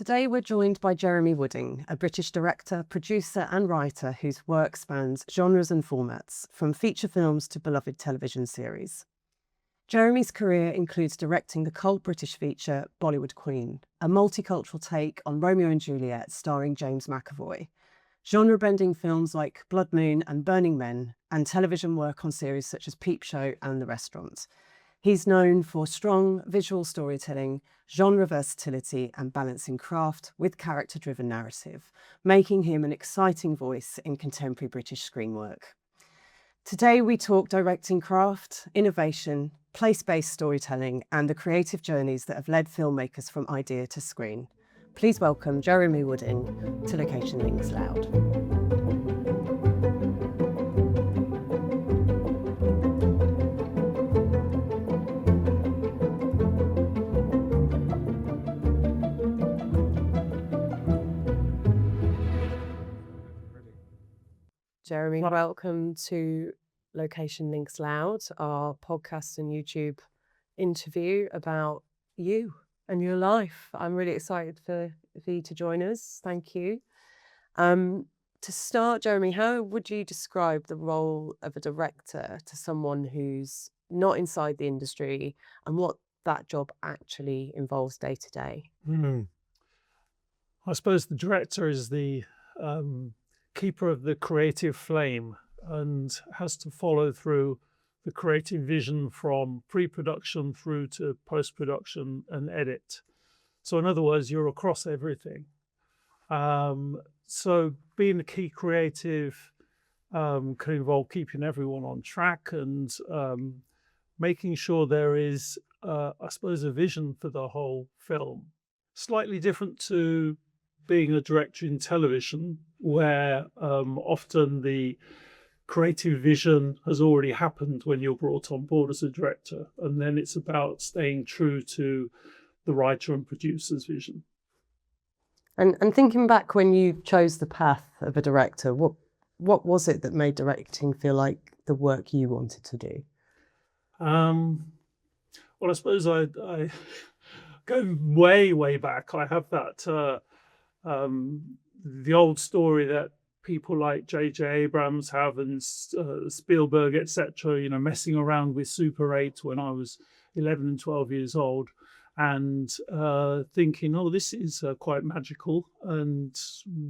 Today we're joined by Jeremy Wooding, a British director, producer and writer whose work spans genres and formats, from feature films to beloved television series. Jeremy's career includes directing the cult British feature Bollywood Queen, a multicultural take on Romeo and Juliet starring James McAvoy, genre-bending films like Blood Moon and Burning Men, and television work on series such as Peep Show and The Restaurant. He's known for strong visual storytelling, genre versatility, and balancing craft with character-driven narrative, making him an exciting voice in contemporary British screen work. Today we talk directing craft, innovation, place-based storytelling, and the creative journeys that have led filmmakers from idea to screen. Please welcome Jeremy Wooding to Location Links Loud. Jeremy, welcome to Location Links Loud, our podcast and YouTube interview about you and your life. I'm really excited for you to join us. Thank you. To start, Jeremy, how would you describe the role of a director to someone who's not inside the industry and what that job actually involves day to day? I suppose the director is the keeper of the creative flame and has to follow through the creative vision from pre-production through to post-production and edit. So in other words, you're across everything. So being a key creative can involve keeping everyone on track and making sure there is, I suppose, a vision for the whole film. Slightly different to being a director in television, where often the creative vision has already happened when you're brought on board as a director, and then it's about staying true to the writer and producer's vision. And thinking back when you chose the path of a director, what was it that made directing feel like the work you wanted to do? Well, I suppose I go way back. I have that the old story that people like J.J. Abrams have and Spielberg, etc., messing around with Super 8 when I was 11 and 12 years old and thinking, oh, this is quite magical. And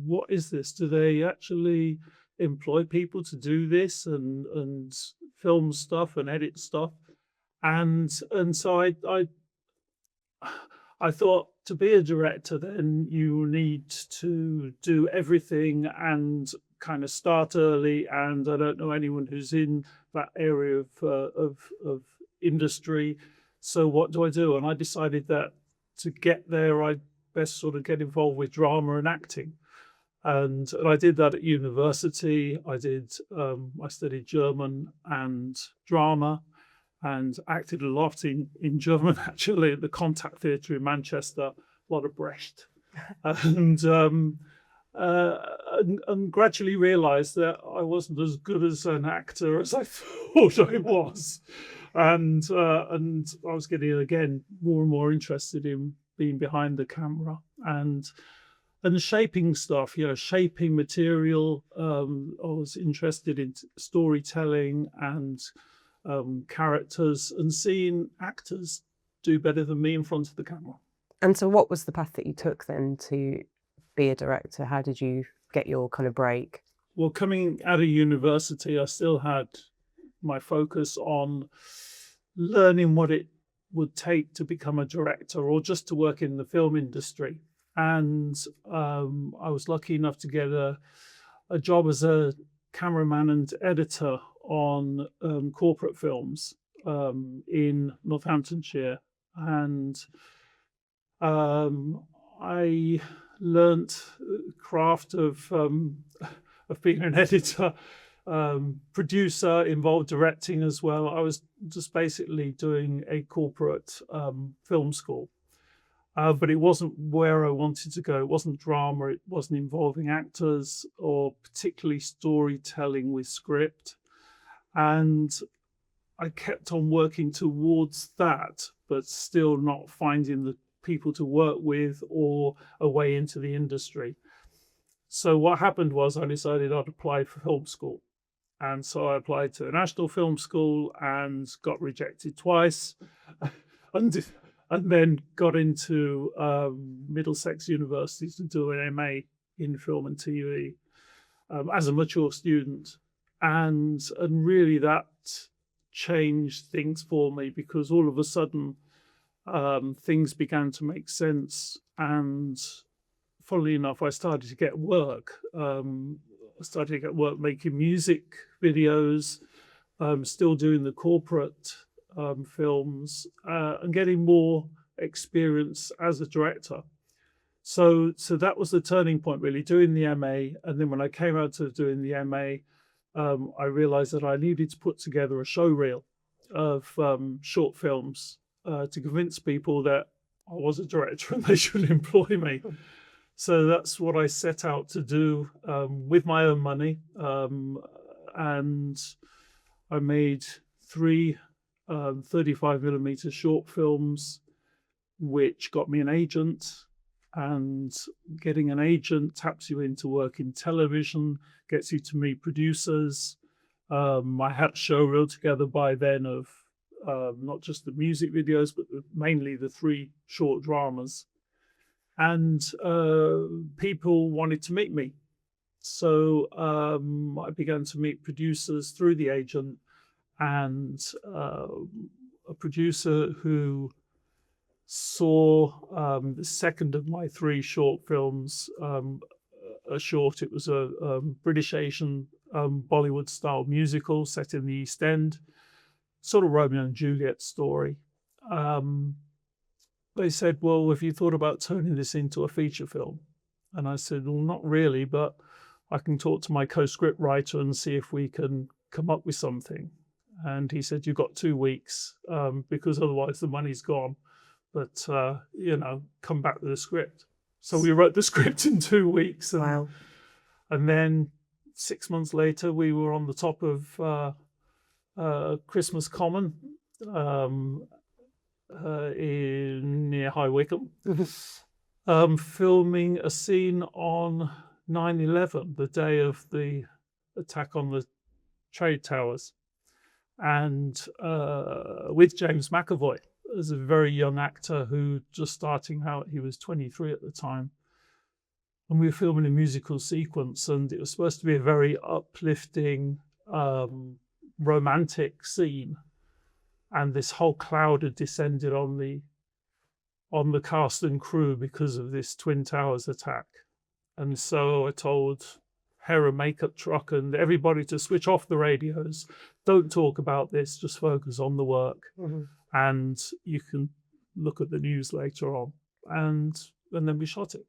what is this? Do they actually employ people to do this and film stuff and edit stuff? And so I thought, to be a director, then you need to do everything and kind of start early. And I don't know anyone who's in that area of industry. So what do I do? And I decided that to get there, I'd best sort of get involved with drama and acting. And I did that at university. I studied German and drama, and acted a lot in German, actually, at the Contact Theatre in Manchester, a lot of Brecht. And gradually realised that I wasn't as good as an actor as I thought I was. And I was getting, again, more and more interested in being behind the camera and shaping stuff, shaping material. I was interested in storytelling and characters and seeing actors do better than me in front of the camera. And so what was the path that you took then to be a director? How did you get your kind of break? Well, coming out of university, I still had my focus on learning what it would take to become a director or just to work in the film industry. And I was lucky enough to get a job as a cameraman and editor on corporate films in Northamptonshire, and I learnt craft of being an editor, producer, involved directing as well. I was just basically doing a corporate film school, but it wasn't where I wanted to go. It wasn't drama. It wasn't involving actors or particularly storytelling with script. And I kept on working towards that, but still not finding people to work with or a way into the industry. So what happened was I decided I'd apply for film school. And so I applied to the National Film School and got rejected twice, and then got into Middlesex University to do an MA in film and TV as a mature student, and really that changed things for me, because all of a sudden things began to make sense, and funnily enough, I started to get work. I started to get work making music videos, still doing the corporate films, and getting more experience as a director. So that was the turning point, really, doing the MA. And then when I came out of doing the MA, I realized that I needed to put together a show reel of short films to convince people that I was a director and they should employ me. So that's what I set out to do with my own money. And I made 3 35mm short films, which got me an agent. And getting an agent taps you into work in television, gets you to meet producers. I had a show reel together by then of not just the music videos, but mainly the 3 short dramas. And people wanted to meet me. So I began to meet producers through the agent, and a producer who saw the second of my 3 short films, a short. It was a British Asian Bollywood style musical set in the East End, sort of Romeo and Juliet story. They said, well, have you thought about turning this into a feature film? And I said, well, not really, but I can talk to my co-script writer and see if we can come up with something. And he said, you've got 2 weeks, because otherwise the money's gone. But, come back with a script. So we wrote the script in 2 weeks. And, Wow. And then 6 months later, we were on the top of Christmas Common near High Wycombe, filming a scene on 9/11, the day of the attack on the trade towers, and with James McAvoy as a very young actor who just starting out. He was 23 at the time. And we were filming a musical sequence, and it was supposed to be a very uplifting, romantic scene. And this whole cloud had descended on the cast and crew because of this Twin Towers attack. And so I told hair and makeup truck and everybody to switch off the radios. Don't talk about this, just focus on the work. Mhm. And you can look at the news later on. And then we shot it.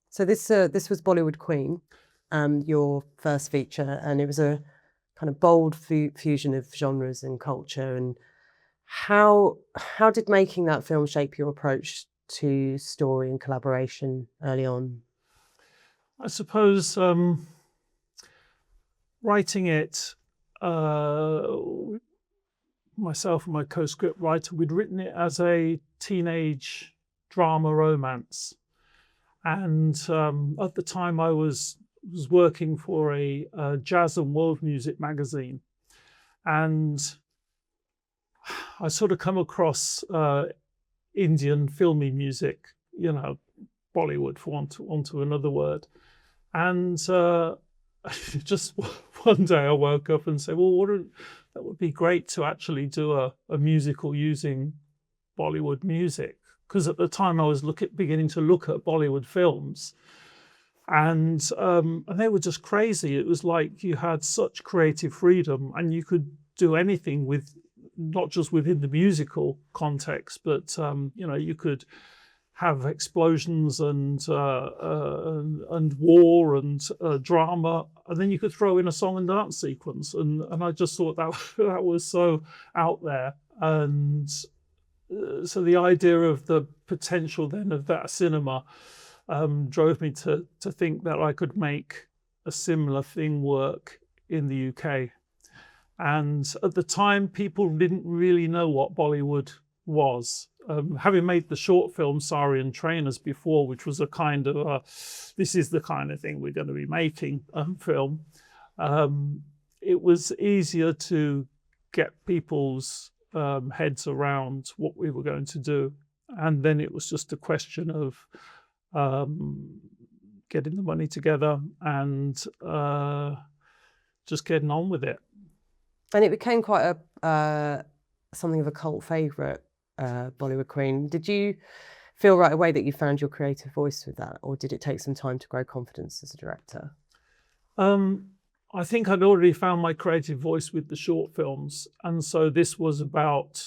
So this was Bollywood Queen, your first feature, and it was a kind of bold fusion of genres and culture. And how did making that film shape your approach to story and collaboration early on? I suppose writing it, myself and my co-script writer, we'd written it as a teenage drama romance. And at the time I was working for a jazz and world music magazine. And I sort of come across Indian filmy music, Bollywood, for want of another word. And just one day I woke up and said, well, that would be great to actually do a musical using Bollywood music. Because at the time I was beginning to look at Bollywood films, and they were just crazy. It was like you had such creative freedom, and you could do anything with, not just within the musical context, but you could have explosions and war and drama, and then you could throw in a song and dance sequence, and I just thought that was so out there. And so the idea of the potential then of that cinema drove me to think that I could make a similar thing work in the UK. And at the time, people didn't really know what Bollywood was. having made the short film Saurian Trainers before, which was a kind of this is the kind of thing we're going to be making film, it was easier to get people's heads around what we were going to do. And then it was just a question of getting the money together and just getting on with it. And it became quite a something of a cult favourite, Bollywood Queen. Did you feel right away that you found your creative voice with that, or did it take some time to grow confidence as a director? I think I'd already found my creative voice with the short films, and so this was about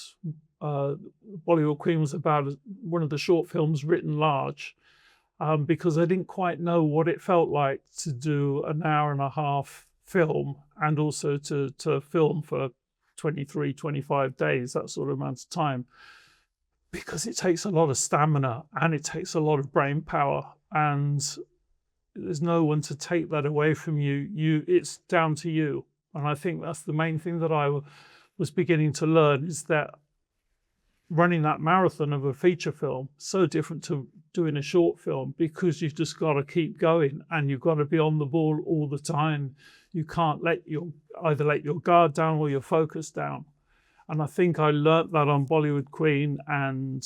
Bollywood Queen was about one of the short films written large, because I didn't quite know what it felt like to do an hour and a half film and also to film for 23, 25 days, that sort of amount of time, because it takes a lot of stamina and it takes a lot of brain power, and there's no one to take that away from you. It's down to you. And I think that's the main thing that I was beginning to learn, is that running that marathon of a feature film is so different to doing a short film, because you've just got to keep going and you've got to be on the ball all the time. You can't either let your guard down or your focus down. And I think I learnt that on Bollywood Queen, and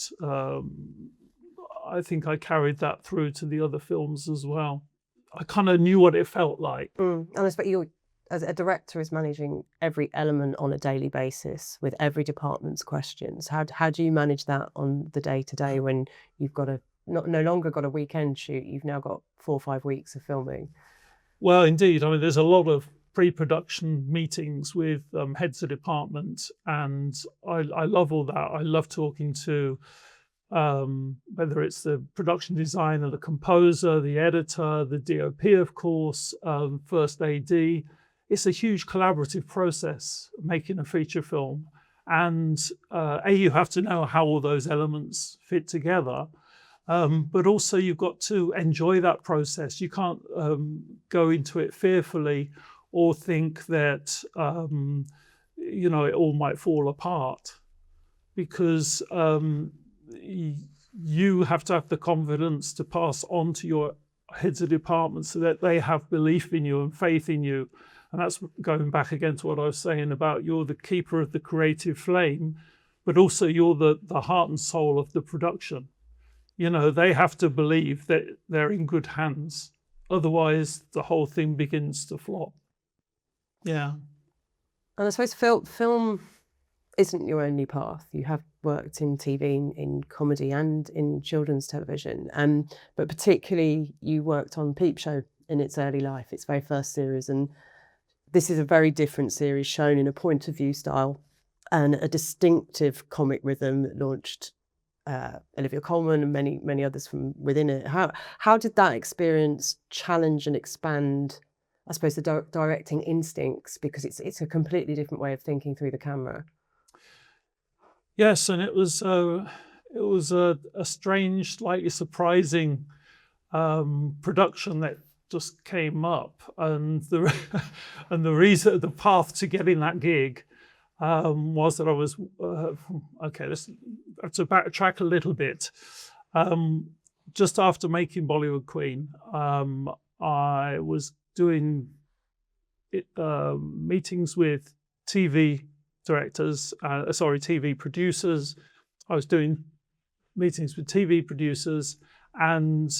I think I carried that through to the other films as well. I kind of knew what it felt like. And I expect you, as a director, is managing every element on a daily basis with every department's questions. How do you manage that on the day-to-day when you've got no longer got a weekend shoot, you've now got 4 or 5 weeks of filming? Well, indeed. I mean, there's a lot of pre-production meetings with heads of department, and I love all that. I love talking to whether it's the production designer, the composer, the editor, the DOP, of course, first AD. It's a huge collaborative process making a feature film, and you have to know how all those elements fit together. But also you've got to enjoy that process. You can't go into it fearfully or think that it all might fall apart, because you have to have the confidence to pass on to your heads of department so that they have belief in you and faith in you. And that's going back again to what I was saying about you're the keeper of the creative flame, but also you're the heart and soul of the production. They have to believe that they're in good hands. Otherwise, the whole thing begins to flop. Yeah. And I suppose film isn't your only path. You have worked in TV, in comedy and in children's television. But particularly you worked on Peep Show in its early life, its very first series. And this is a very different series, shown in a point of view style and a distinctive comic rhythm that launched Olivia Colman and many, many others from within it. How did that experience challenge and expand, I suppose, the directing instincts? Because it's a completely different way of thinking through the camera. Yes, and it was a strange, slightly surprising production that just came up, and the path to getting that gig was that I was let's have to backtrack a little bit. Just after making Bollywood Queen, I was doing meetings with TV directors, TV producers. I was doing meetings with TV producers, and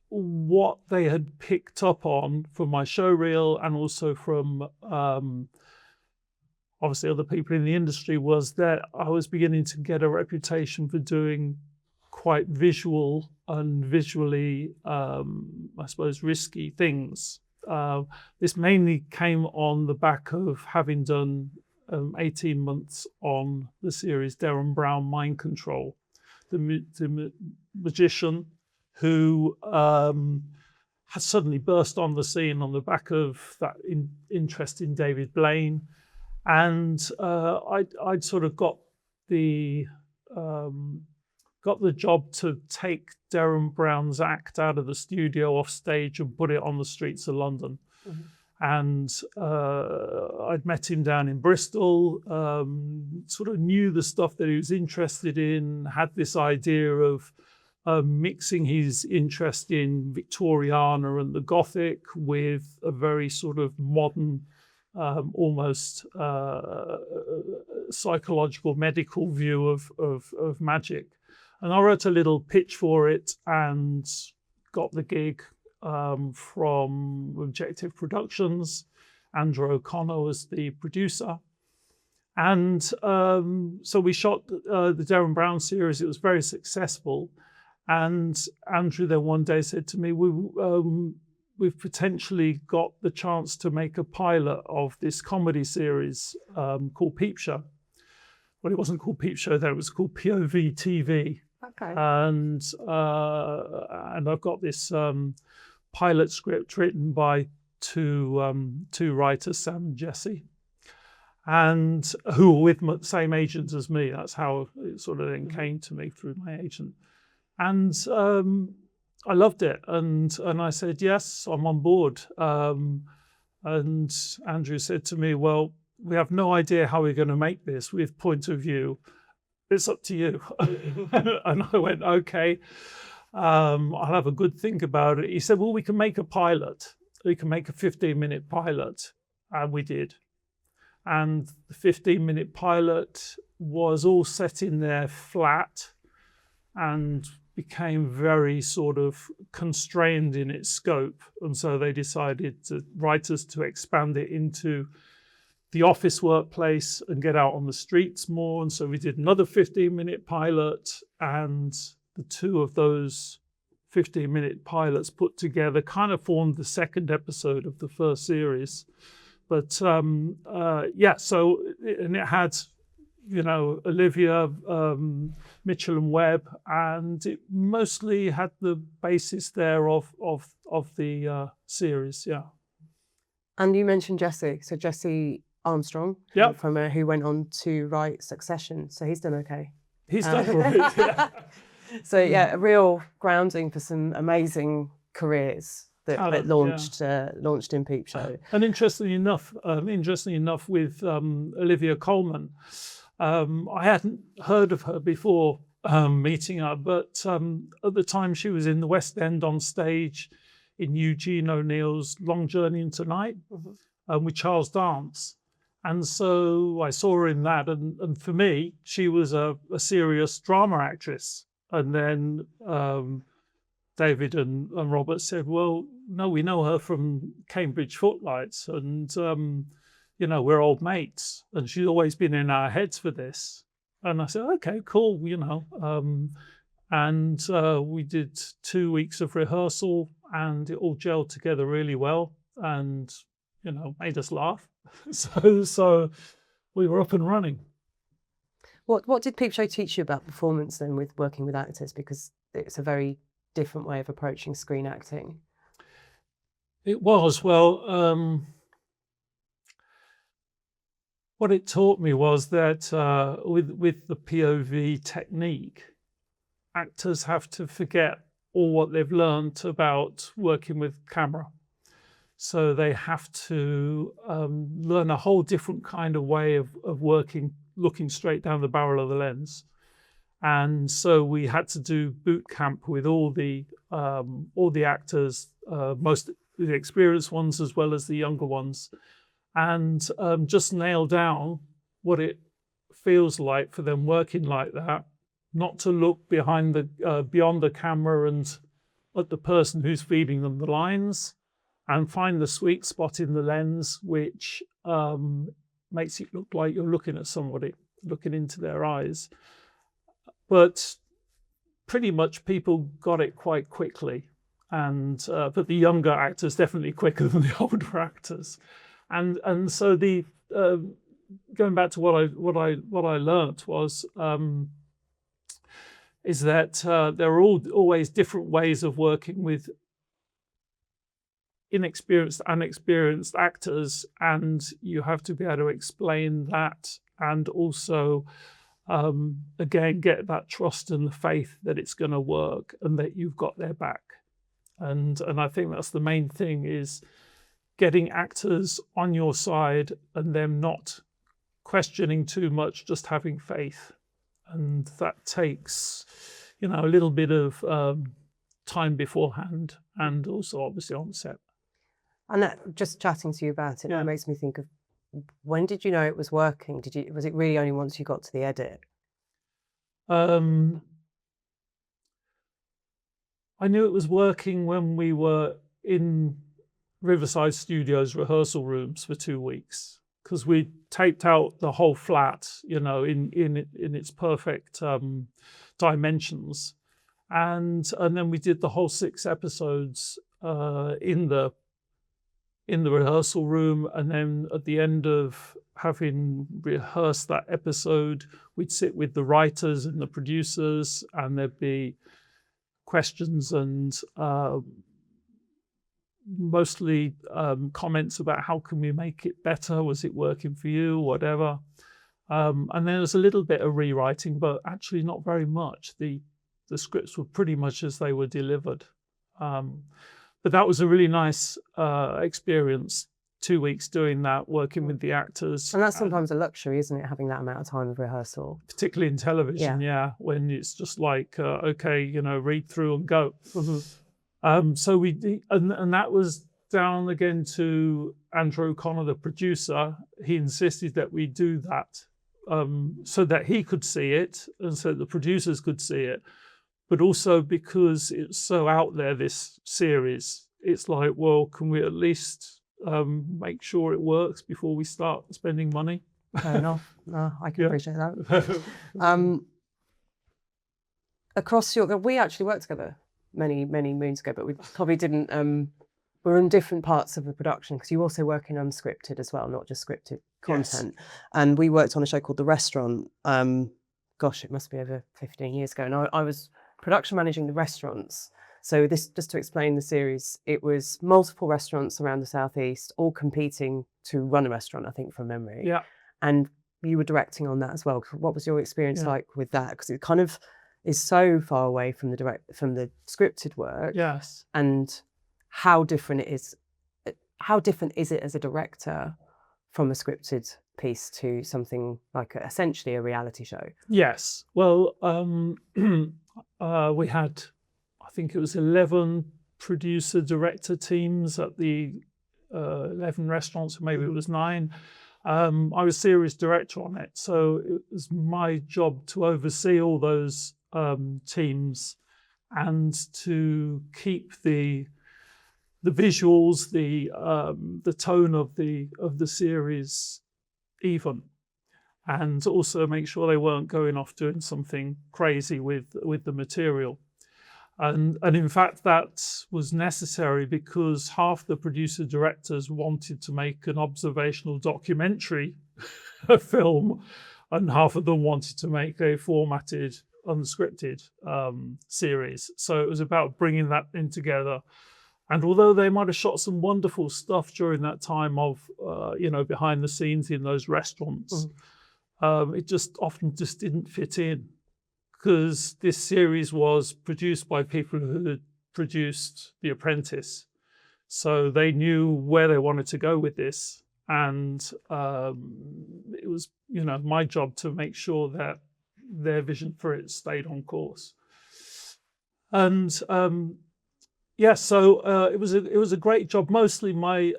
what they had picked up on from my show reel and also from obviously other people in the industry was that I was beginning to get a reputation for doing quite visual and visually, I suppose, risky things. This mainly came on the back of having done 18 months on the series Derren Brown Mind Control, the magician who had suddenly burst on the scene on the back of that interest in David Blaine. And I'd sort of got the job to take Derren Brown's act out of the studio off stage and put it on the streets of London. Mm-hmm. and I'd met him down in Bristol, sort of knew the stuff that he was interested in, had this idea of mixing his interest in Victoriana and the Gothic with a very sort of modern, almost psychological, medical view of magic. And I wrote a little pitch for it and got the gig from Objective Productions. Andrew O'Connor was the producer. And so we shot the Derren Brown series. It was very successful. And Andrew then one day said to me, we've potentially got the chance to make a pilot of this comedy series called Peep Show. Well, it wasn't called Peep Show then, it was called POV TV. Okay. And I've got this pilot script written by two writers, Sam and Jesse, and who were with the same agent as me. That's how it sort of then came to me through my agent. And I loved it, and I said, yes, I'm on board. And Andrew said to me, well, we have no idea how we're going to make this with point of view. It's up to you. And I went, okay, I'll have a good think about it. He said, well, we can make a pilot. We can make a 15-minute pilot. And we did. And the 15-minute pilot was all set in their flat and became very sort of constrained in its scope. And so they decided, writers, to expand it into the office workplace and get out on the streets more. And so we did another 15-minute pilot, and the two of those 15-minute pilots put together kind of formed the second episode of the first series. But yeah, so, and it had, you know, Olivia, Mitchell and Webb, and it mostly had the basis there of the series, yeah. And you mentioned Jesse. So Jesse Armstrong, Yep. from who went on to write Succession. So he's done okay. He's done great, yeah. So yeah, a real grounding for some amazing careers that launched in Peep Show. And interestingly enough, with Olivia Colman, I hadn't heard of her before meeting her, but at the time she was in the West End on stage in Eugene O'Neill's Long Journey into Night with Charles Dance. And so I saw her in that. And for me, she was a serious drama actress. And then David and Robert said, well, no, we know her from Cambridge Footlights. And, you know, we're old mates. And she's always been in our heads for this. And I said, okay, cool, you know. And we did 2 weeks of rehearsal, and it all gelled together really well and, you know, made us laugh. So we were up and running. What did Peep Show teach you about performance then, with working with actors? Because it's a very different way of approaching screen acting. It was, well, what it taught me was that with the POV technique, actors have to forget all what they've learned about working with camera. So they have to learn a whole different kind of way of working, looking straight down the barrel of the lens. And so we had to do boot camp with all the actors, most the experienced ones as well as the younger ones, and just nail down what it feels like for them working like that, not to look behind the beyond the camera and at the person who's feeding them the lines, and find the sweet spot in the lens which makes it look like you're looking at somebody, looking into their eyes. But pretty much people got it quite quickly, and but the younger actors definitely quicker than the older actors, and so the going back to what I learned was is that there are always different ways of working with inexperienced and experienced actors, and you have to be able to explain that, and also again get that trust and the faith that it's going to work and that you've got their back. And I think that's the main thing, is getting actors on your side and them not questioning too much, just having faith. And that takes, a little bit of time beforehand, and also obviously on set. And just chatting to you about it, that makes me think of, when did you know it was working? Was it really only once you got to the edit? I knew it was working when we were in Riverside Studios rehearsal rooms for 2 weeks, because we taped out the whole flat, in its perfect dimensions, and then we did the whole 6 episodes in the rehearsal room, and then at the end of having rehearsed that episode, we'd sit with the writers and the producers, and there'd be questions and mostly comments about how can we make it better, was it working for you, whatever. And then there's a little bit of rewriting, but actually not very much. The scripts were pretty much as they were delivered. But that was a really nice experience, 2 weeks doing that, working with the actors. And that's sometimes a luxury, isn't it, having that amount of time of rehearsal? Particularly in television, when it's just like, okay, read through and go. So and that was down again to Andrew O'Connor, the producer. He insisted that we do that so that he could see it and so the producers could see it. But also because it's so out there, this series, it's like, well, can we at least make sure it works before we start spending money? Fair enough. No, I can appreciate that. We actually worked together many moons ago, but we probably didn't. We're in different parts of the production, because you also work in unscripted as well, not just scripted content. Yes. And we worked on a show called The Restaurant. It must be over 15 years ago. And I was production managing the restaurants. So this, just to explain the series, it was multiple restaurants around the southeast, all competing to run a restaurant, I think, from memory. Yeah. And you were directing on that as well. What was your experience like with that? Because it kind of is so far away from the scripted work. Yes. And how different is it as a director from a scripted piece to something like essentially a reality show? Yes. Well, we had, I think it was 11 producer director teams at the 11 restaurants, or maybe it was 9. I was series director on it, so it was my job to oversee all those teams and to keep the visuals, the tone of the series even, and also make sure they weren't going off doing something crazy with the material. And in fact, that was necessary because half the producer directors wanted to make an observational documentary film, and half of them wanted to make a formatted, unscripted series. So it was about bringing that in together. And although they might have shot some wonderful stuff during that time of, behind the scenes in those restaurants, it just often didn't fit in, because this series was produced by people who had produced The Apprentice. So they knew where they wanted to go with this. And it was, my job to make sure that their vision for it stayed on course. And so it was a great job. Mostly my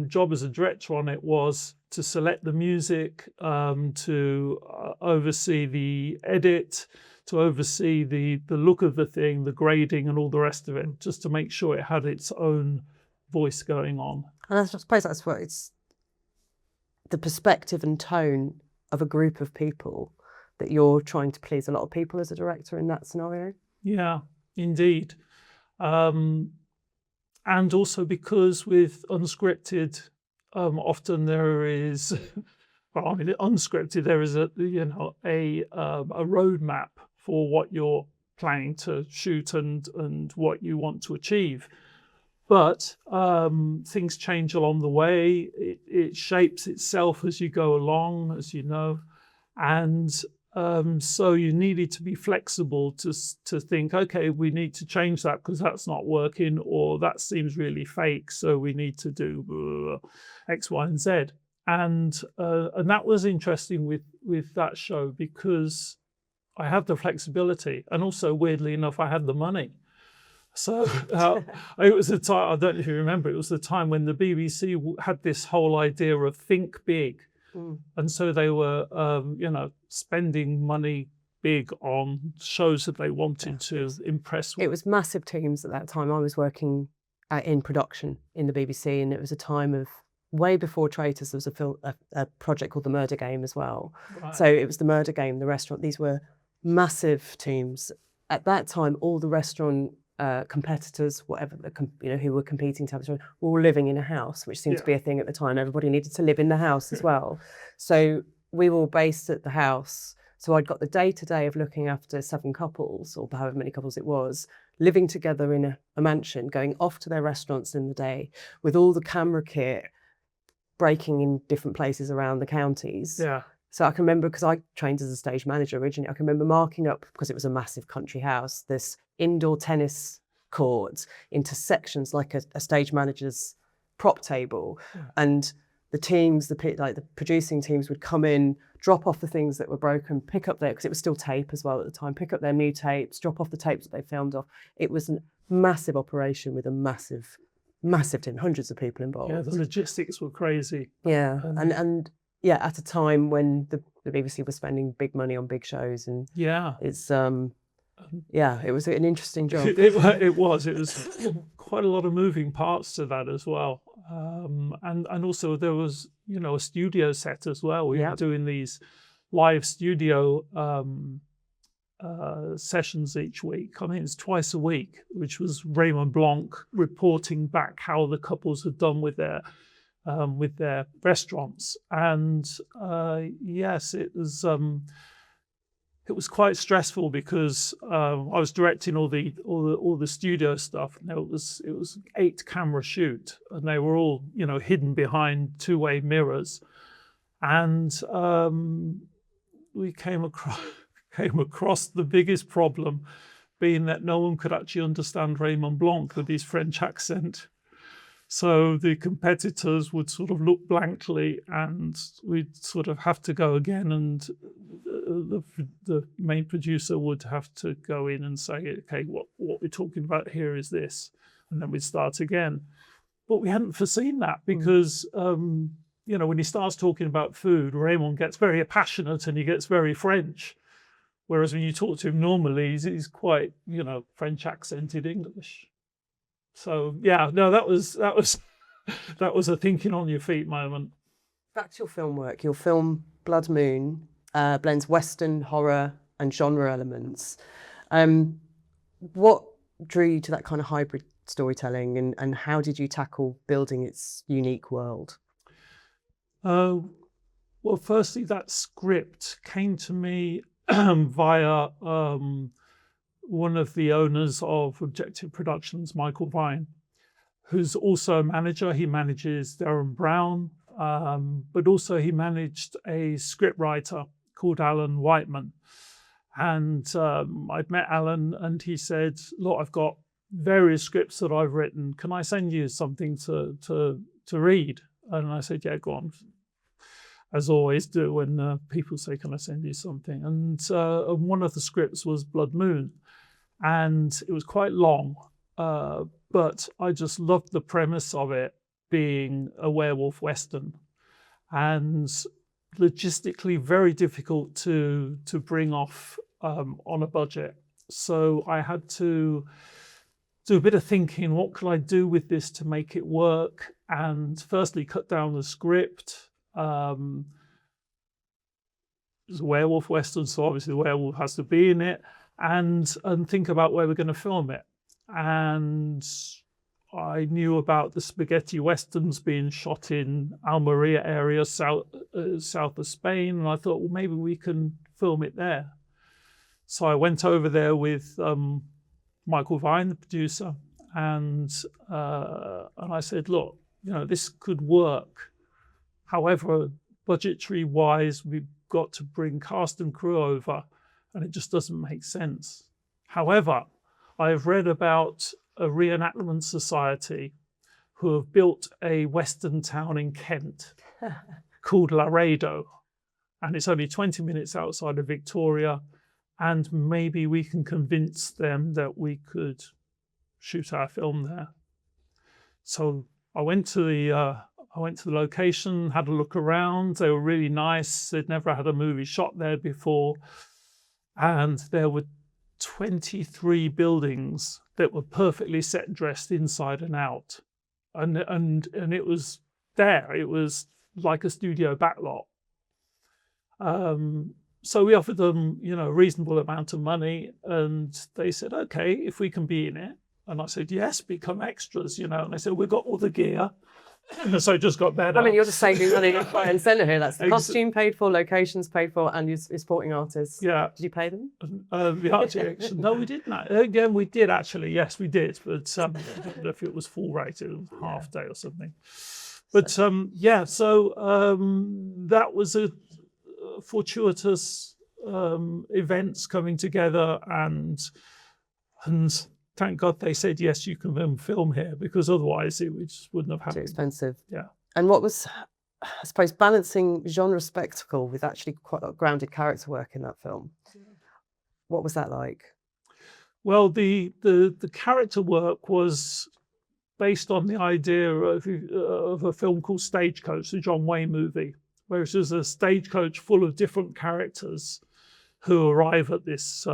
job as a director on it was to select the music, to oversee the edit, to oversee the look of the thing, the grading and all the rest of it, just to make sure it had its own voice going on. And I suppose that's what it's the perspective and tone of a group of people that you're trying to please a lot of people as a director in that scenario. Yeah, indeed. And also because with unscripted, often there is, unscripted, there is a roadmap for what you're planning to shoot and what you want to achieve. But things change along the way. It shapes itself as you go along, as you know. And So you needed to be flexible to think, okay, we need to change that because that's not working, or that seems really fake, so we need to do X, Y, and Z. And that was interesting with that show because I had the flexibility, and also weirdly enough, I had the money. So it was a time, I don't know if you remember, it was the time when the BBC had this whole idea of think big. And so they were, spending money big on shows that they wanted to impress with. It was massive teams at that time. I was working in production in the BBC, and it was a time of way before Traitors. There was a project called The Murder Game as well. Right. So it was The Murder Game, the restaurant. These were massive teams. At that time, all the restaurant competitors, whatever who were competing television, were all living in a house, which seemed to be a thing at the time. Everybody needed to live in the house as well. So we were all based at the house. So I'd got the day-to-day of looking after 7 couples, or however many couples it was, living together in a mansion, going off to their restaurants in the day with all the camera kit, breaking in different places around the counties. Yeah. So I can remember, because I trained as a stage manager originally, I can remember marking up, because it was a massive country house, this indoor tennis court into sections like a stage manager's prop table. And the teams, the producing teams would come in, drop off the things that were broken, pick up because it was still tape as well at the time, pick up their new tapes, drop off the tapes that they filmed off. It was a massive operation with a massive team, hundreds of people involved. Yeah, the logistics were crazy. Yeah, and yeah, at a time when the BBC was spending big money on big shows, and it's it was an interesting job. It was quite a lot of moving parts to that as well, and also there was a studio set as well. We were doing these live studio sessions each week. I mean, it's twice a week, which was Raymond Blanc reporting back how the couples had done with their restaurants. And yes, it was quite stressful because I was directing all the studio stuff, and it was 8 camera shoot, and they were all hidden behind 2-way mirrors, and we came across the biggest problem being that no one could actually understand Raymond Blanc with his French accent. So the competitors would sort of look blankly, and we'd sort of have to go again, and the main producer would have to go in and say, okay, what we're talking about here is this, and then we'd start again. But we hadn't foreseen that because, when he starts talking about food, Raymond gets very passionate and he gets very French. Whereas when you talk to him normally, he's quite, French accented English. So yeah, no, that was a thinking on your feet moment. Back to your film work. Your film Blood Moon blends Western, horror, and genre elements. What drew you to that kind of hybrid storytelling, and how did you tackle building its unique world? Well, firstly, that script came to me via one of the owners of Objective Productions, Michael Vine, who's also a manager. He manages Darren Brown, but also he managed a scriptwriter called Alan Whiteman. And I'd met Alan, and he said, look, I've got various scripts that I've written. Can I send you something to read? And I said, yeah, go on. As always do when people say, can I send you something? And one of the scripts was Blood Moon. And it was quite long, but I just loved the premise of it being a werewolf Western, and logistically very difficult to bring off on a budget. So I had to do a bit of thinking, what could I do with this to make it work? And firstly, cut down the script. It's a werewolf Western, so obviously the werewolf has to be in it, and think about where we're going to film it. And I knew about the spaghetti westerns being shot in Almeria area, south of Spain, and I thought, well, maybe we can film it there. So I went over there with Michael Vine, the producer, and I said, look, this could work. However, budgetary wise, we got to bring cast and crew over, and it just doesn't make sense. However, I have read about a reenactment society who have built a western town in Kent called Laredo, and it's only 20 minutes outside of Victoria, and maybe we can convince them that we could shoot our film there. So I went to the location, had a look around. They were really nice. They'd never had a movie shot there before, and there were 23 buildings that were perfectly set dressed inside and out, and it was there. It was like a studio backlot. So we offered them, a reasonable amount of money, and they said, okay, if we can be in it. And I said, yes, become extras, and they said, we've got all the gear. So it just got better. I mean, you're just saving money left, right and centre here. That's the costume paid for, locations paid for, and your supporting artists. Yeah. Did you pay them? The art direction. No, we didn't. Again, we did actually. Yes, we did. But I don't know if it was full rate, it was half day or something. But so that was a fortuitous events coming together, and thank God they said, yes, you can film here, because otherwise it just wouldn't have happened. Too expensive. Yeah. And what was, I suppose, balancing genre spectacle with actually quite a grounded character work in that film? What was that like? Well, the character work was based on the idea of a film called Stagecoach, the John Wayne movie, where it was a stagecoach full of different characters who arrive at this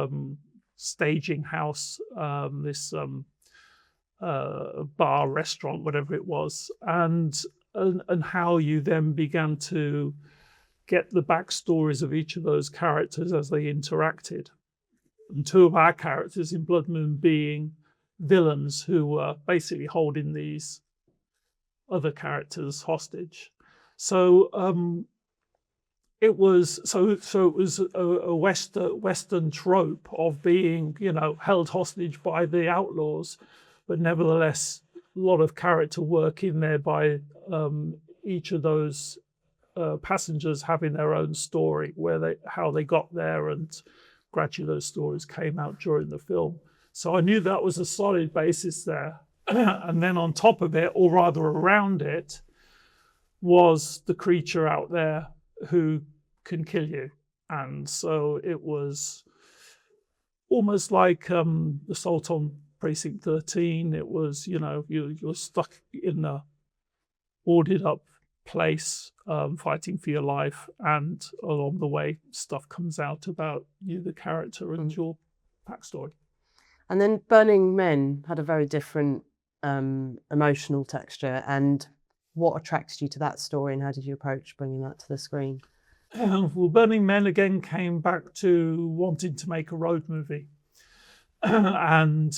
staging house, this bar, restaurant, whatever it was, and how you then began to get the backstories of each of those characters as they interacted. And two of our characters in Blood Moon being villains who were basically holding these other characters hostage. So it was a Western trope of being, held hostage by the outlaws, but nevertheless a lot of character work in there by each of those passengers having their own story, how they got there, and gradually those stories came out during the film. So I knew that was a solid basis there. And then on top of it, or rather around it, was the creature out there who can kill you. And so it was almost like Assault on Precinct 13. It was, you're stuck in a boarded up place, fighting for your life, and along the way stuff comes out about you, the character, and your backstory. And then Burning Men had a very different emotional texture. And what attracted you to that story, and how did you approach bringing that to the screen? Well, Burning Men again came back to wanting to make a road movie. And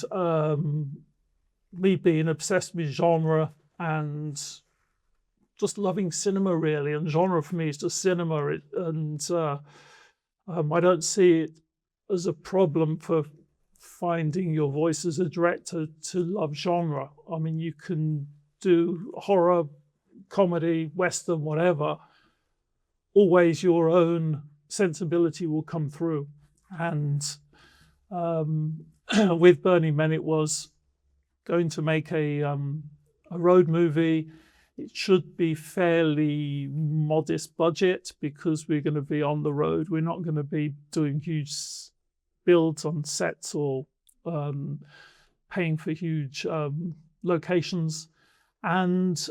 me being obsessed with genre and just loving cinema, really. And genre for me is just cinema. I don't see it as a problem for finding your voice as a director to love genre. I mean, you can do horror, comedy, Western, whatever. Always your own sensibility will come through. And with Burning Men, it was going to make a road movie. It should be fairly modest budget because we're going to be on the road. We're not going to be doing huge builds on sets or paying for huge locations. And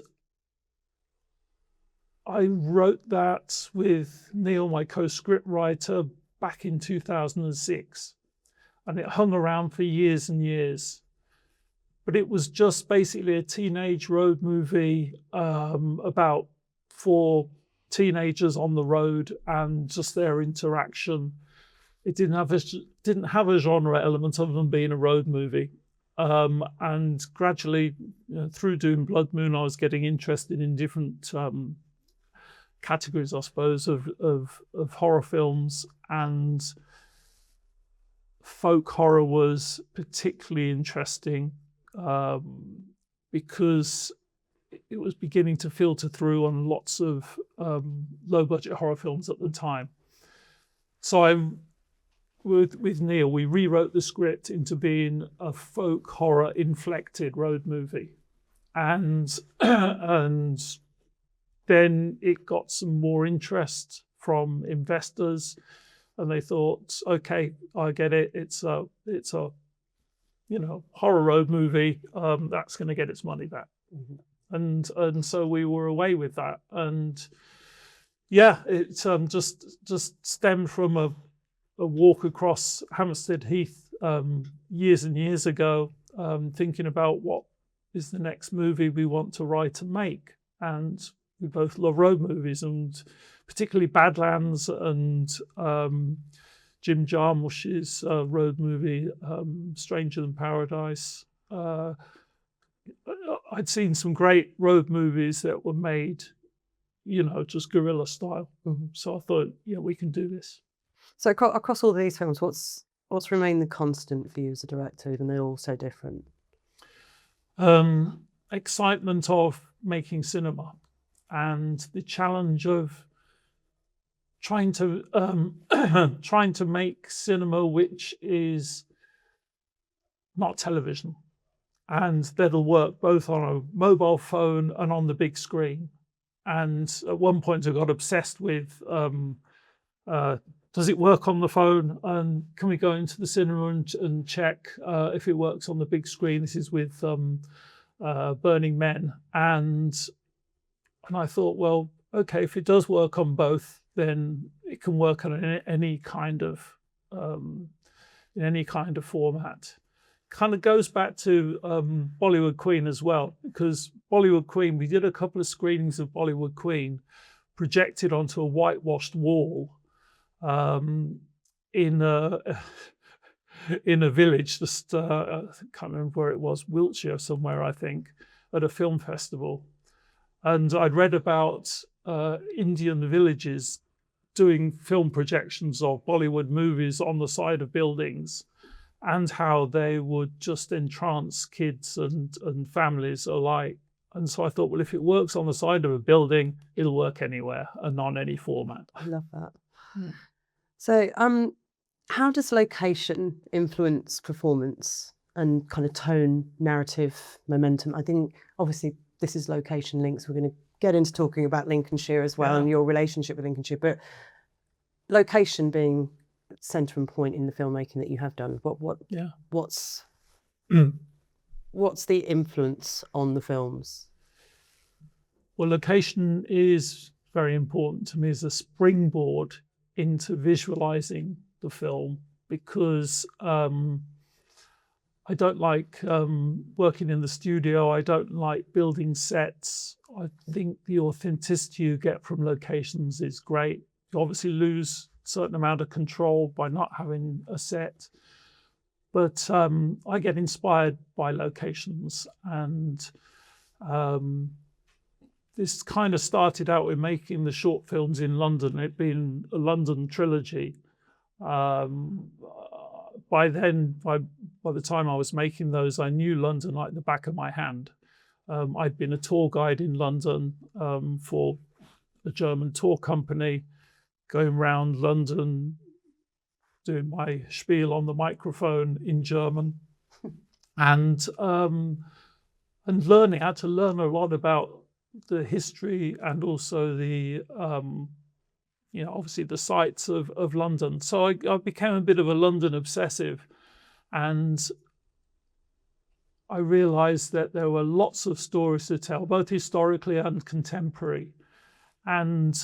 I wrote that with Neil, my co-script writer, back in 2006. And it hung around for years and years. But it was just basically a teenage road movie about 4 teenagers on the road and just their interaction. It didn't have a genre element other than being a road movie. And gradually, through doing Blood Moon, I was getting interested in different categories, I suppose, of horror films, and folk horror was particularly interesting because it was beginning to filter through on lots of low-budget horror films at the time. So with Neil, we rewrote the script into being a folk horror inflected road movie, and and then it got some more interest from investors, and they thought, okay, I get it. It's a horror road movie. That's going to get its money back, and so we were away with that, and yeah, it just stemmed from a walk across Hampstead Heath years and years ago, thinking about what is the next movie we want to write and make. And we both love road movies, and particularly Badlands and Jim Jarmusch's road movie, Stranger Than Paradise. I'd seen some great road movies that were made, just guerrilla style. So I thought, we can do this. So across all these films, what's remained the constant for you as a director, even though they're all so different? Excitement of making cinema, and the challenge of trying to make cinema which is not television, and that'll work both on a mobile phone and on the big screen. And at one point I got obsessed with does it work on the phone, and can we go into the cinema and check if it works on the big screen? This is with Burning Men, and I thought, well, okay, if it does work on both, then it can work on any kind of in any kind of format. Kind of goes back to Bollywood Queen as well, because Bollywood Queen, we did a couple of screenings of Bollywood Queen projected onto a whitewashed wall in a village, just I can't remember where it was, Wiltshire somewhere, I think, at a film festival. And I'd read about Indian villages doing film projections of Bollywood movies on the side of buildings, and how they would just entrance kids and families alike. And so I thought, well, if it works on the side of a building, it'll work anywhere and on any format. I love that. So how does location influence performance and kind of tone, narrative, momentum? I think obviously this is location links. We're going to get into talking about Lincolnshire as well, and your relationship with Lincolnshire, but location being centre and point in the filmmaking that you have done, what's the influence on the films? Well, location is very important to me as a springboard into visualizing the film, because I don't like working in the studio. I don't like building sets. I think the authenticity you get from locations is great. You obviously lose a certain amount of control by not having a set. But I get inspired by locations, and this kind of started out with making the short films in London, it being a London trilogy. By then, by the time I was making those, I knew London like the back of my hand. I'd been a tour guide in London for a German tour company, going around London, doing my spiel on the microphone in German, and learning. I had to learn a lot about the history and also the obviously the sights of London. So I became a bit of a London obsessive, and I realized that there were lots of stories to tell, both historically and contemporary, and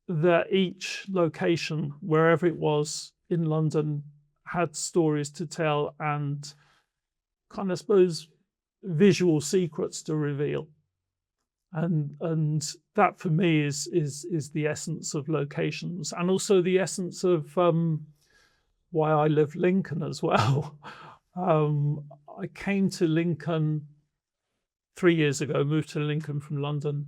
that each location, wherever it was in London, had stories to tell and kind of, I suppose, visual secrets to reveal. And that for me is the essence of locations, and also the essence of why I love Lincoln as well. I came to Lincoln 3 years ago, moved to Lincoln from London,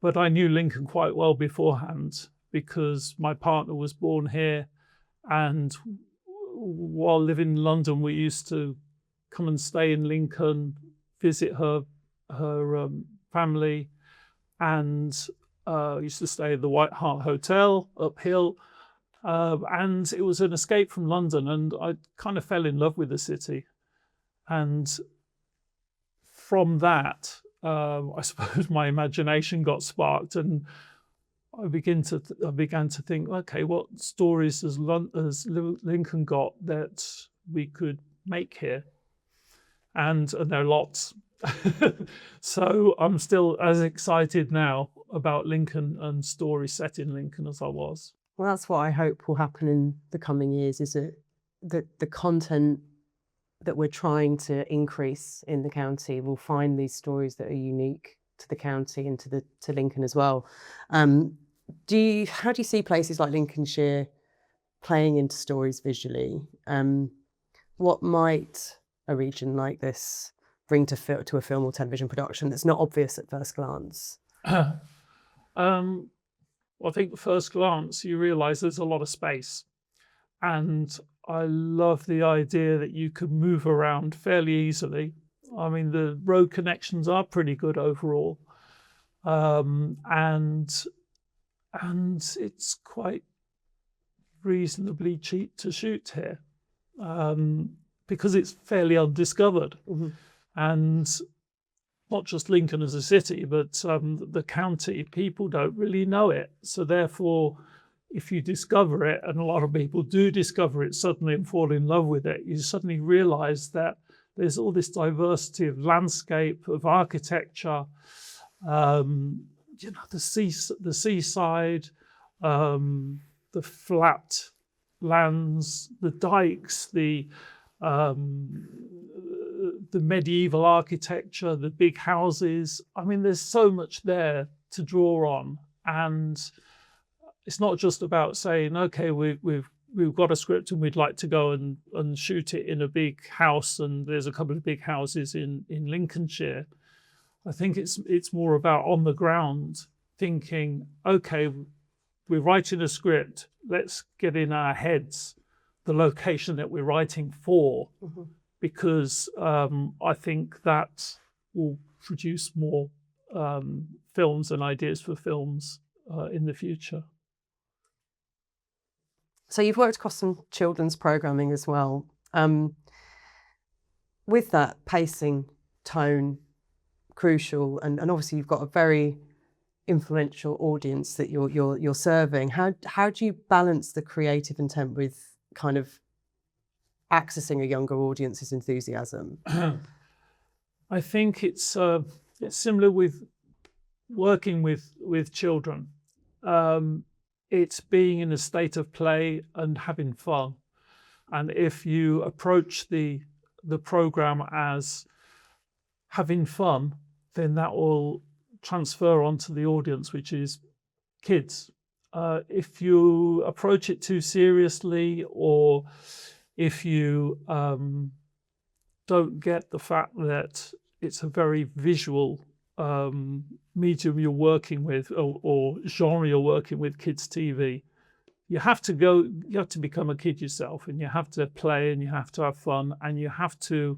but I knew Lincoln quite well beforehand because my partner was born here, and while living in London, we used to come and stay in Lincoln, visit her family, and used to stay at the White Hart Hotel uphill. and it was an escape from London, and I kind of fell in love with the city. And from that, I suppose my imagination got sparked, and I began to think, okay, what stories has Lincoln got that we could make here? And there are lots. So I'm still as excited now about Lincoln and stories set in Lincoln as I was. Well, that's what I hope will happen in the coming years, is that the content that we're trying to increase in the county will find these stories that are unique to the county and to Lincoln as well. How do you see places like Lincolnshire playing into stories visually? What might a region like this bring to a film or television production that's not obvious at first glance? I think at first glance you realise there's a lot of space, and I love the idea that you can move around fairly easily. I mean, the road connections are pretty good overall, and it's quite reasonably cheap to shoot here, because it's fairly undiscovered. Mm-hmm. And not just Lincoln as a city, but the county, people don't really know it. So therefore, if you discover it, and a lot of people do discover it suddenly and fall in love with it, you suddenly realize that there's all this diversity of landscape, of architecture, the seaside, the flat lands, the dikes, the medieval architecture, the big houses. I mean, there's so much there to draw on, and it's not just about saying, okay, we've got a script and we'd like to go and shoot it in a big house, and there's a couple of big houses in Lincolnshire. I think it's more about on the ground thinking, okay, we're writing a script, let's get in our heads the location that we're writing for. Mm-hmm. Because I think that will produce more films and ideas for films in the future. So you've worked across some children's programming as well. With that pacing, tone, crucial, and obviously you've got a very influential audience that you're serving. How do you balance the creative intent with kind of accessing a younger audience's enthusiasm? I think it's similar with working with children. It's being in a state of play and having fun. And if you approach the program as having fun, then that will transfer onto the audience, which is kids. If you approach it too seriously, or if you don't get the fact that it's a very visual medium you're working with, or genre you're working with, kids TV, you have to become a kid yourself, and you have to play, and you have to have fun, and you have to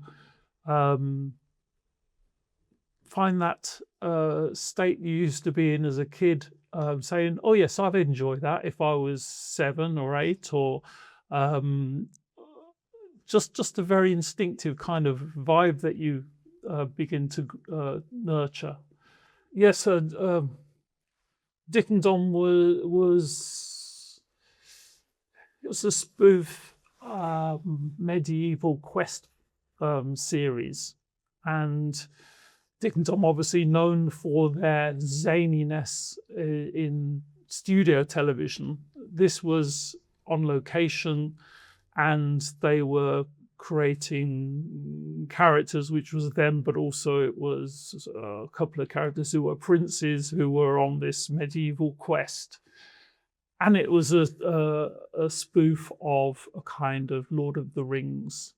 find that state you used to be in as a kid, saying, oh yes, I'd enjoy that if I was 7 or 8, or just a very instinctive kind of vibe that you begin to nurture. Yes, Dick and Dom was a spoof medieval quest series, and Dick and Dom obviously known for their zaniness in studio television. This was on location, and they were creating characters, which was them, but also it was a couple of characters who were princes who were on this medieval quest. And it was a spoof of a kind of Lord of the Rings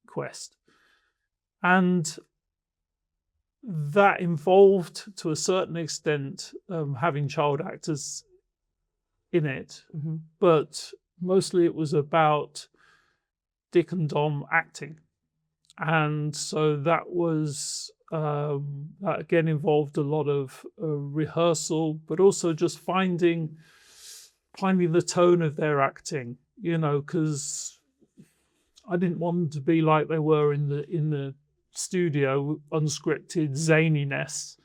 quest. And that involved, to a certain extent, having child actors in it, Mm-hmm. but mostly it was about Dick and Dom acting. And so that was, that again involved a lot of rehearsal, but also just finding finding the tone of their acting, because I didn't want them to be like they were in the studio, unscripted zaniness.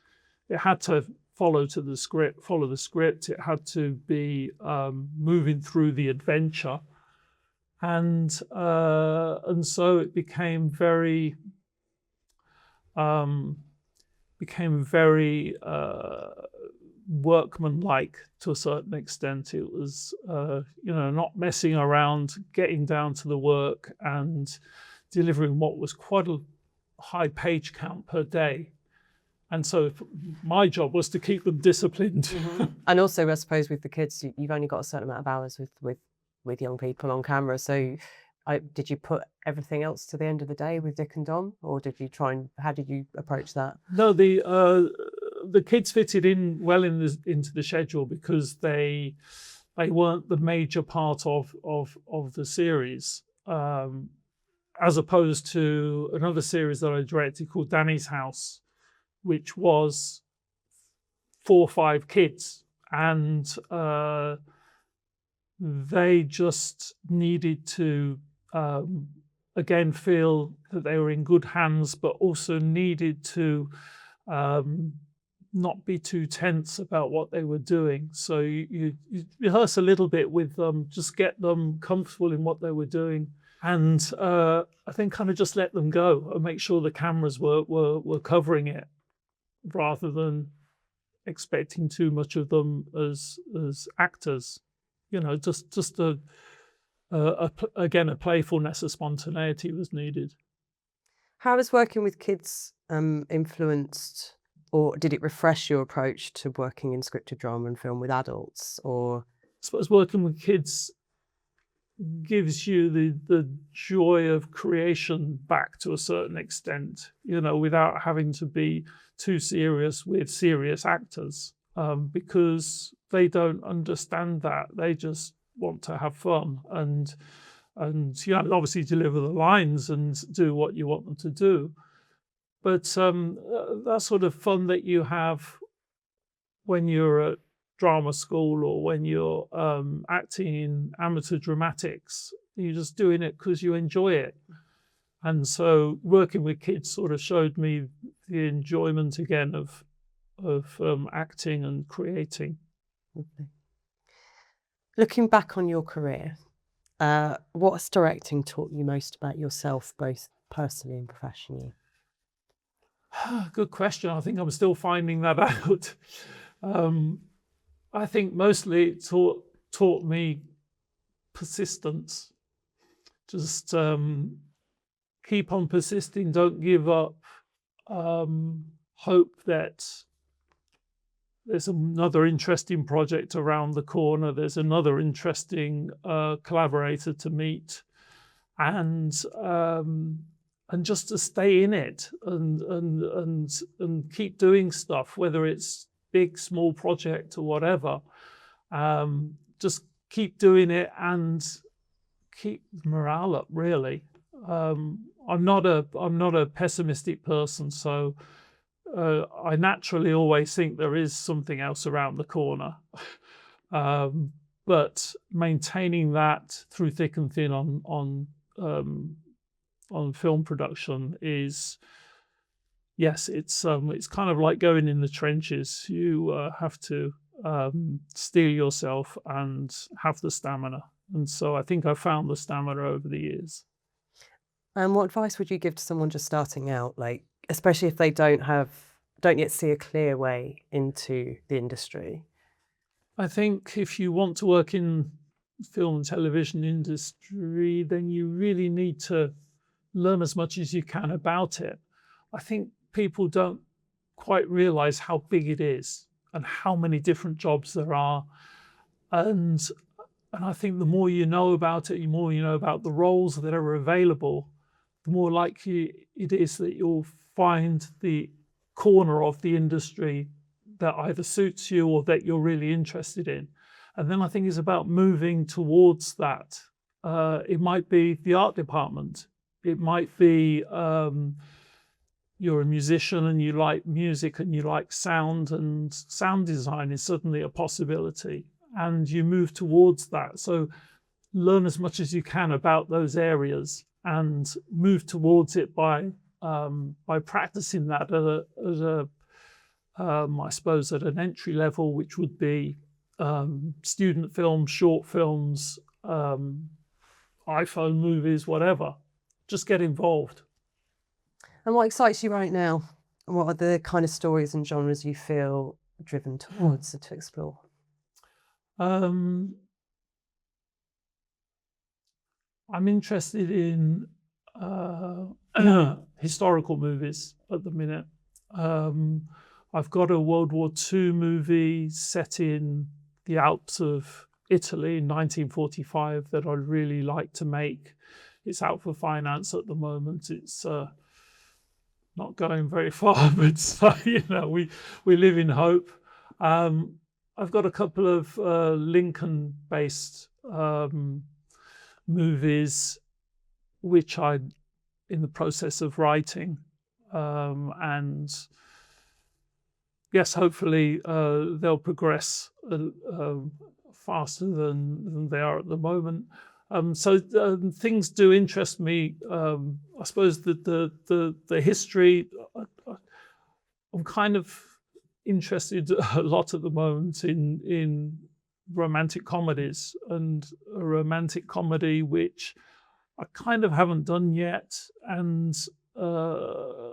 It had to follow the script. It had to be moving through the adventure, and so it became very workmanlike to a certain extent. It was not messing around, getting down to the work and delivering what was quite a high page count per day. And so my job was to keep them disciplined. Mm-hmm. And also, I suppose, with the kids, you've only got a certain amount of hours with young people on camera. So did you put everything else to the end of the day with Dick and Dom, or how did you approach that? No, the kids fitted in well into the schedule because they weren't the major part of the series, as opposed to another series that I directed called Danny's House, which was 4 or 5 kids, and they just needed to again feel that they were in good hands, but also needed to not be too tense about what they were doing. So you rehearse a little bit with them, just get them comfortable in what they were doing, and I think kind of just let them go and make sure the cameras were covering it, rather than expecting too much of them as actors. Just again, a playfulness, a spontaneity was needed. How has working with kids influenced, or did it refresh your approach to working in scripted drama and film with adults? Or I suppose working with kids gives you the joy of creation back to a certain extent, without having to be too serious with serious actors, because they don't understand that. They just want to have fun and obviously deliver the lines and do what you want them to do. But that sort of fun that you have when you're at drama school or when you're acting in amateur dramatics, you're just doing it because you enjoy it. And so working with kids sort of showed me the enjoyment again of acting and creating. Okay. Looking back on your career, what has directing taught you most about yourself, both personally and professionally? Good question. I think I'm still finding that out. I think mostly it taught me persistence. Just keep on persisting, don't give up. Hope that there's another interesting project around the corner. There's another interesting collaborator to meet, and just to stay in it and keep doing stuff, whether it's big, small project or whatever. Just keep doing it and keep morale up. Really, I'm not a pessimistic person, so I naturally always think there is something else around the corner. But maintaining that through thick and thin on film production is, yes, it's kind of like going in the trenches. You have to steel yourself and have the stamina. And so I think I found the stamina over the years. And what advice would you give to someone just starting out, like, especially if they don't yet see a clear way into the industry? I think if you want to work in film and television industry, then you really need to learn as much as you can about it. I think people don't quite realize how big it is and how many different jobs there are. And I think the more you know about it, the more you know about the roles that are available, the more likely it is that you'll find the corner of the industry that either suits you or that you're really interested in. And then I think it's about moving towards that. It might be the art department. It might be you're a musician and you like music and you like sound, and sound design is suddenly a possibility. and you move towards that. So learn as much as you can about those areas and move towards it by practicing that I suppose at an entry level, which would be student films, short films, iPhone movies, whatever. Just get involved. And what excites you right now? And what are the kind of stories and genres you feel driven towards to explore? I'm interested in historical movies at the minute. I've got a World War II movie set in the Alps of Italy in 1945 that I'd really like to make. It's out for finance at the moment. It's not going very far, but we live in hope. I've got a couple of Lincoln-based movies which I'm in the process of writing, and yes, hopefully they'll progress faster than they are at the moment. So things do interest me. I suppose that the history, I'm kind of interested a lot at the moment in romantic comedies, and a romantic comedy which I kind of haven't done yet, and I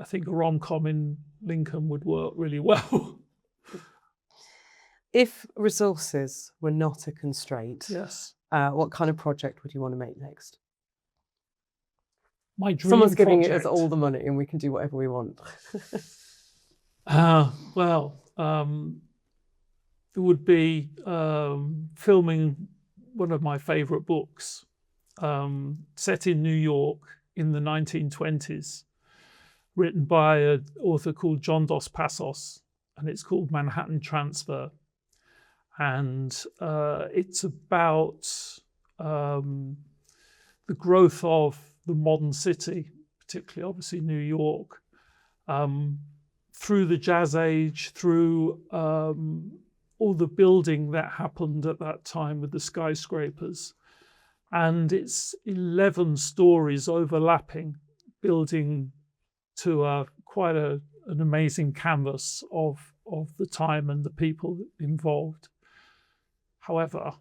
think a rom-com in Lincoln would work really well. If resources were not a constraint, Yes. What kind of project would you want to make next? My dream Someone's giving project. us all the money and we can do whatever we want. It would be filming one of my favorite books, set in New York in the 1920s, written by an author called John Dos Passos, and it's called Manhattan Transfer. And it's about the growth of the modern city, particularly obviously New York, through the Jazz Age, through all the building that happened at that time with the skyscrapers. And it's 11 stories overlapping, building to quite an amazing canvas of the time and the people involved. However,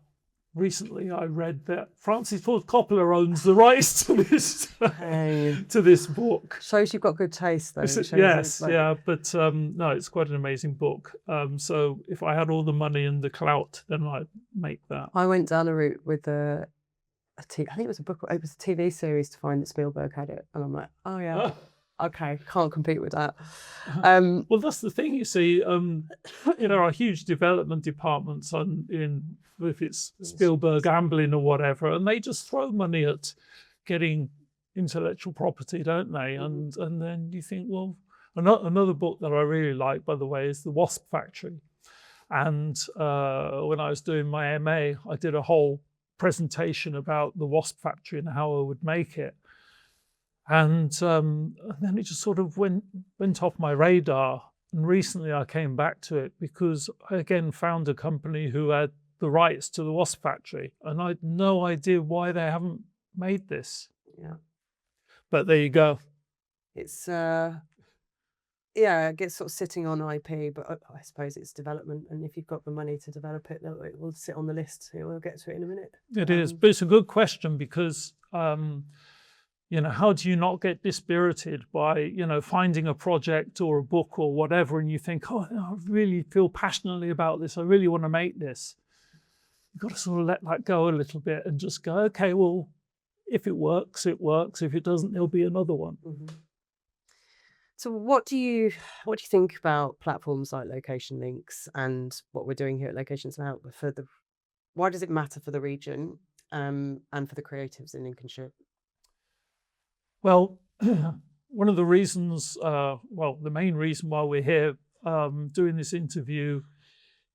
recently I read that Francis Ford Coppola owns the rights to this to this book. Shows you've got good taste, though. Yes, yeah, but no, it's quite an amazing book. So if I had all the money and the clout, then I'd make that. I went down a route with I think it was a book, it was a TV series to find that Spielberg had it, and I'm like, oh yeah. Okay, can't compete with that. Well, that's the thing, you see. There are huge development departments if it's Spielberg Amblin or whatever, and they just throw money at getting intellectual property, don't they? And then you think, well, another book that I really like, by the way, is The Wasp Factory. And when I was doing my MA, I did a whole presentation about the Wasp Factory and how I would make it. And then it just sort of went off my radar. And recently I came back to it because I again found a company who had the rights to the Wasp Factory. And I had no idea why they haven't made this. Yeah. But there you go. It's, it gets sort of sitting on IP, but I suppose it's development. And if you've got the money to develop it, it will sit on the list. We'll get to it in a minute. It is. But it's a good question because... how do you not get dispirited by, finding a project or a book or whatever, and you think, oh, I really feel passionately about this. I really want to make this. You've got to sort of let that go a little bit and just go, okay, well, if it works, it works. If it doesn't, there'll be another one. Mm-hmm. So what do you think about platforms like Location Links and what we're doing here at Locations Now? Why does it matter for the region and for the creatives in Lincolnshire? Well, one of the reasons, the main reason why we're here doing this interview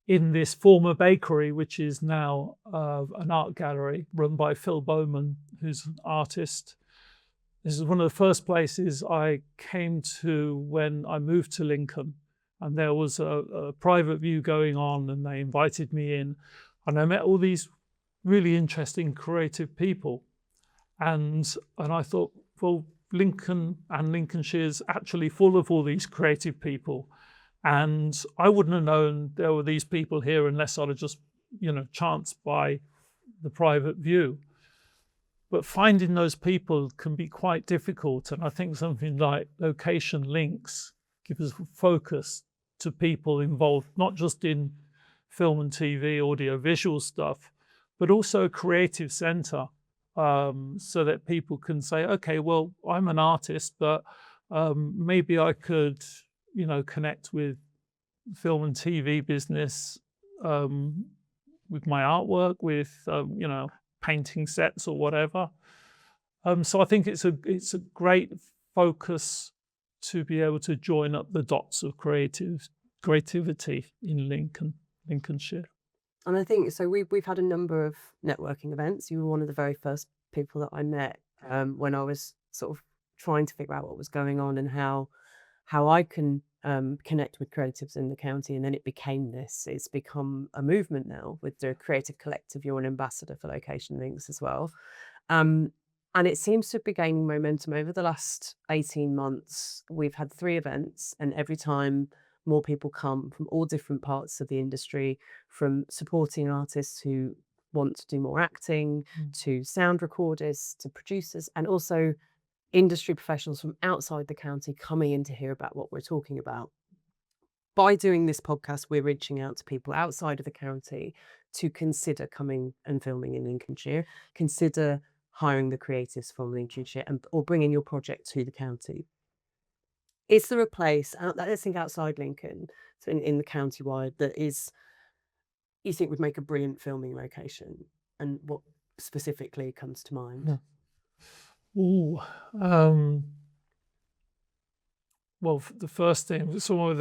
in this former bakery, which is now an art gallery run by Phil Bowman, who's an artist. This is one of the first places I came to when I moved to Lincoln, and there was a private view going on, and they invited me in, and I met all these really interesting creative people, and I thought, well, Lincoln and Lincolnshire's actually full of all these creative people, and I wouldn't have known there were these people here unless I'd have just, chanced by the private view. But finding those people can be quite difficult, and I think something like location links gives focus to people involved, not just in film and TV, audio, visual stuff, but also a creative centre, so that people can say, okay, well, I'm an artist, but maybe I could, connect with film and TV business with my artwork, with, painting sets or whatever. So I think it's a great focus to be able to join up the dots of creativity in Lincolnshire. And I think so. We've had a number of networking events. You were one of the very first people that I met when I was sort of trying to figure out what was going on and how I can connect with creatives in the county. And then it became this. It's become a movement now with the Creative Collective. You're an ambassador for Location Links as well. And it seems to be gaining momentum over the last 18 months. We've had 3 events, and every time more people come from all different parts of the industry, from supporting artists who want to do more acting, to sound recorders, to producers, and also industry professionals from outside the county coming in to hear about what we're talking about. By doing this podcast, we're reaching out to people outside of the county to consider coming and filming in Lincolnshire, consider hiring the creatives from Lincolnshire, or bringing your project to the county. Is there a place, let's think outside Lincoln, so in the county-wide, that you think would make a brilliant filming location? And what specifically comes to mind? Well, the first thing, somewhere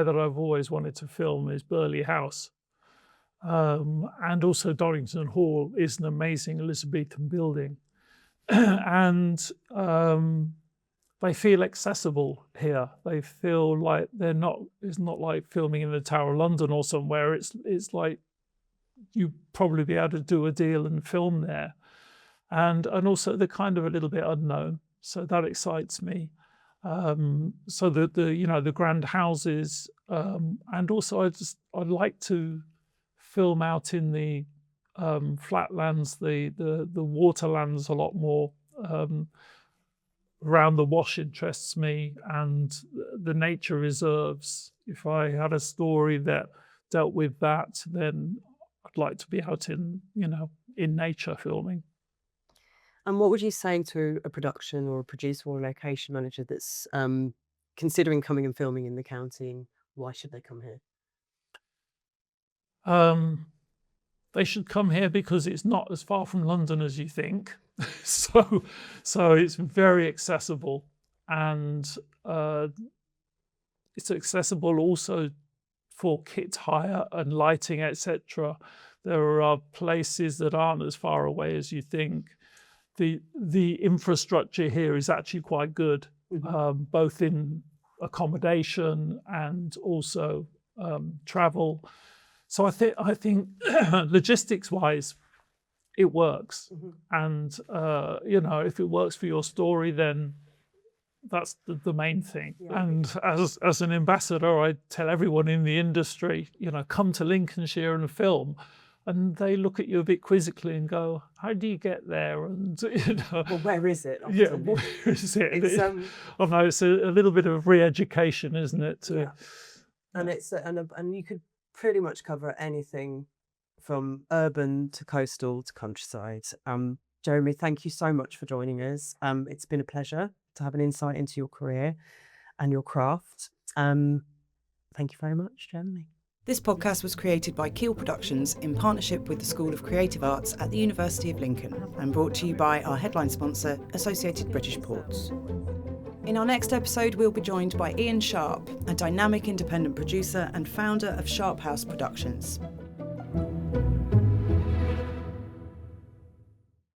that I've always wanted to film is Burley House. And also Dorrington Hall is an amazing Elizabethan building. And they feel accessible here. They feel like it's not like filming in the Tower of London or somewhere. It's like you probably be able to do a deal and film there. And also they're kind of a little bit unknown. So that excites me. So the grand houses, and also I'd like to film out in the flatlands, the waterlands a lot more. Around the Wash interests me, and the nature reserves. If I had a story that dealt with that, then I'd like to be out in nature filming. And what would you say to a production or a producer or a location manager that's considering coming and filming in the county, and why should they come here? They should come here because it's not as far from London as you think. So it's very accessible, and it's accessible also for kit hire and lighting, etc. There are places that aren't as far away as you think. The infrastructure here is actually quite good, both in accommodation and also travel. So I think logistics-wise, it works. And if it works for your story, then that's the main thing. Yeah. And as an ambassador, I tell everyone in the industry, come to Lincolnshire and film. And they look at you a bit quizzically and go, how do you get there? And, well, where is it? Yeah, where is it? It's a little bit of re-education, isn't it? Yeah. And and you could pretty much cover anything from urban to coastal to countryside. Jeremy, thank you so much for joining us. It's been a pleasure to have an insight into your career and your craft. Thank you very much, Jeremy. This podcast was created by Keel Productions in partnership with the School of Creative Arts at the University of Lincoln and brought to you by our headline sponsor, Associated British Ports. In our next episode, we'll be joined by Ian Sharp, a dynamic independent producer and founder of Sharp House Productions.